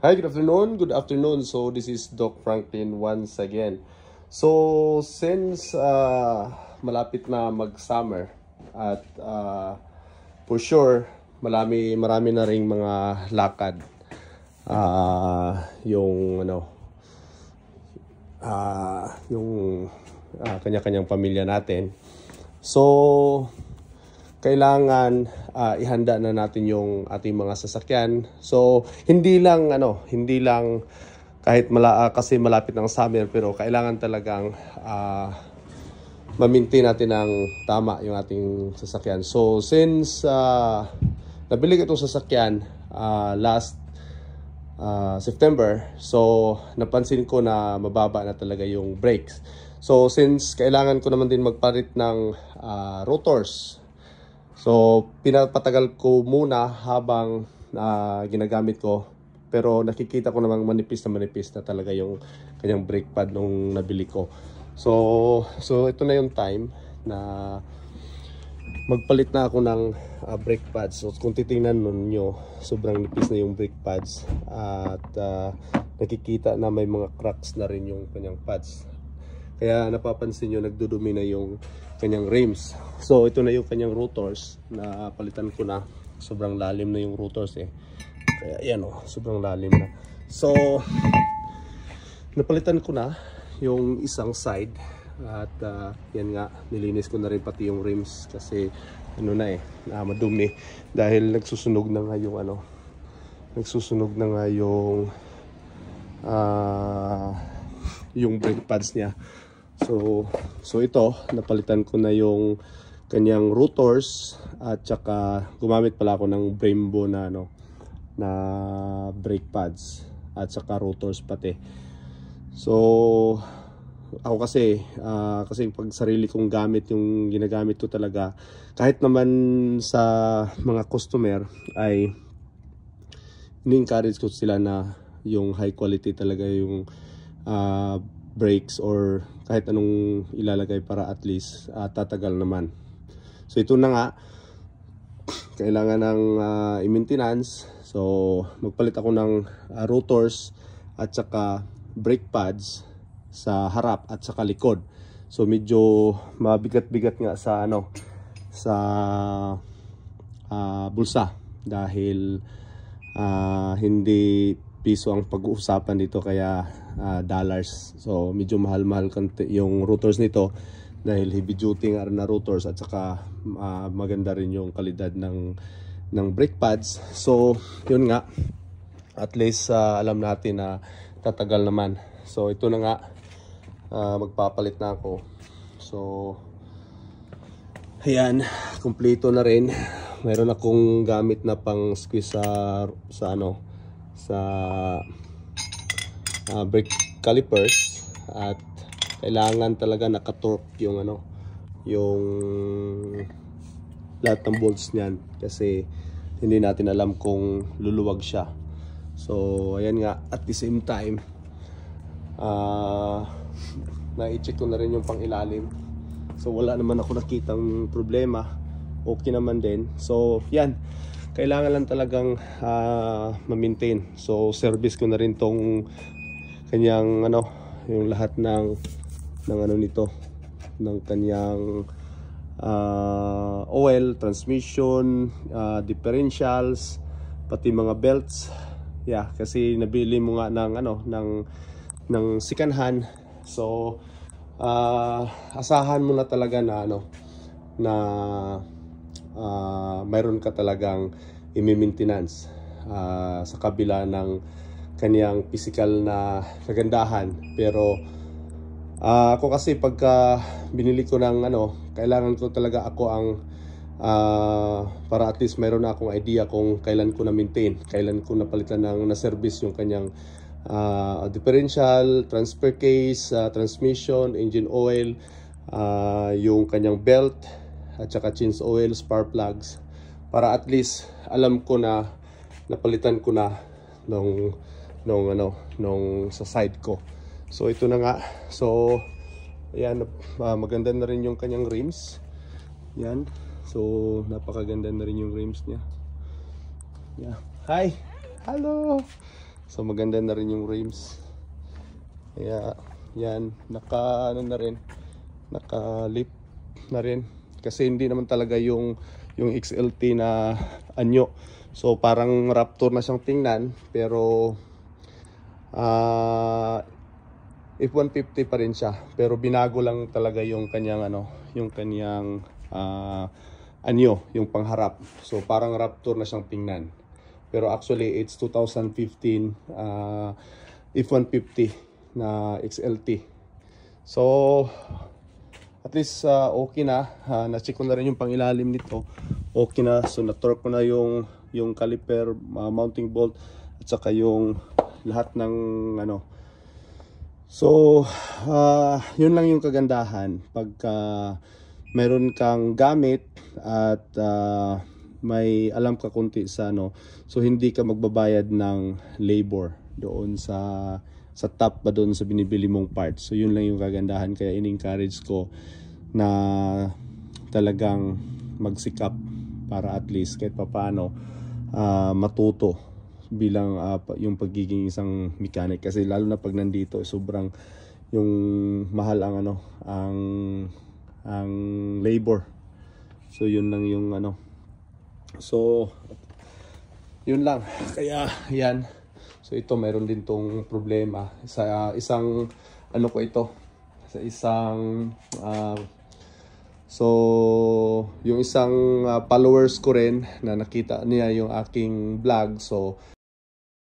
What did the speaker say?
Hi, good afternoon. Good afternoon. So this is Doc Franklin once again. So since malapit na mag-summer at for sure marami na ring mga lakad yung kanya-kanyang pamilya natin. So kailangan ihanda na natin yung ating mga sasakyan. So hindi lang kahit kasi malapit ng summer, pero kailangan talagang ma-maintain natin ng tama yung ating sasakyan. So since nabili ko itong sasakyan last September, so napansin ko na mababa na talaga yung brakes. So since kailangan ko naman din magpalit ng rotors, so pinapatagal ko muna habang ginagamit ko, pero nakikita ko namang manipis na talaga yung kanyang brake pad nung nabili ko. So ito na yung time na magpalit na ako ng brake pads. So kung titingnan nyo, sobrang nipis na yung brake pads at nakikita na may mga cracks na rin yung kanyang pads. Kaya napapansin nyo, nagdudumi na yung kanyang rims. So ito na yung kanyang rotors na palitan ko na. Sobrang lalim na yung rotors Kaya yan sobrang lalim na. So napalitan ko na yung isang side at yan nga, nilinis ko na rin pati yung rims kasi madumi dahil nagsusunog na nga yung brake pads niya. So ito, napalitan ko na yung kanyang rotors at saka gumamit pala ako ng Brembo na brake pads at saka rotors pati. So ako kasi pag sarili kong gamit yung ginagamit ko talaga, kahit naman sa mga customer ay ni-encourage ko sila na yung high quality talaga yung brakes or kahit anong ilalagay para at least tatagal naman. So ito na nga, kailangan ng i-maintenance. So magpalit ako ng rotors at saka brake pads sa harap at saka likod. So medyo mabigat-bigat nga sa bulsa dahil hindi piso ang pag-uusapan dito, kaya dollars. So medyo mahal-mahal yung rotors nito dahil heavy duty nga na rotors at saka maganda rin yung kalidad ng brake pads. So yun nga, at least alam natin na tatagal naman. So ito na nga, magpapalit na ako. So ayan, kumpleto na rin. Mayroon akong gamit na pang squeeze sa brake calipers at kailangan talaga nakatorque yung lahat ng bolts niyan kasi hindi natin alam kung luluwag siya. So ayan nga, at the same time na-check ko na rin yung pang ilalim. So wala naman ako nakitang problema, okay naman din. So yan, kailangan lang talagang ma-maintain. So service ko na rin tong kanyang yung lahat ng nito, ng kanyang oil, transmission, differentials, pati mga belts. Yeah, kasi nabili mo nga ng second hand. So asahan mo na talaga na mayroon ka talagang i-maintenance sa kabila ng kaniyang physical na kagandahan. Pero ako kasi pagka binili ko ng kailangan ko talaga ako ang para at least mayroon na akong idea kung kailan ko na maintain, kailan ko napalitan na service yung kanyang differential, transfer case, transmission, engine oil, yung kanyang belt at saka change oil, spark plugs, para at least alam ko na napalitan ko na nung sa side ko. So ito na nga. So ayan, maganda na rin yung kanyang rims. Yan. So napakaganda na rin yung rims niya. Yeah. Hi. Hello. So maganda na rin yung rims. Kaya yan, naka ano na rin, naka lip na rin kasi hindi naman talaga yung XLT na anyo. So parang Raptor na siyang tingnan, pero F-150 pa rin siya, pero binago lang talaga yung kanyang ano, yung kanyang anyo, yung pangharap. So parang Raptor na siyang tingnan, pero actually it's 2015 F-150 na XLT. So at least okay na. Na-check ko na rin yung pangilalim nito, okay na. So na-torque ko na yung caliper, mounting bolt, at saka yung lahat ng ano. So yun lang yung kagandahan pagka meron kang gamit at may alam ka konti sa ano, so hindi ka magbabayad ng labor doon sa top ba doon sa binibili mong parts. So yun lang yung kagandahan, kaya in-encourage ko na talagang magsikap para at least kahit papaano matuto bilang yung pagiging isang mechanic, kasi lalo na pag nandito sobrang yung mahal ang ano, ang labor. So yun lang yung ano, so yun lang, kaya yan. So ito meron din tong problema sa isang ano ko ito, sa isang so yung isang followers ko rin na nakita niya yung aking vlog, so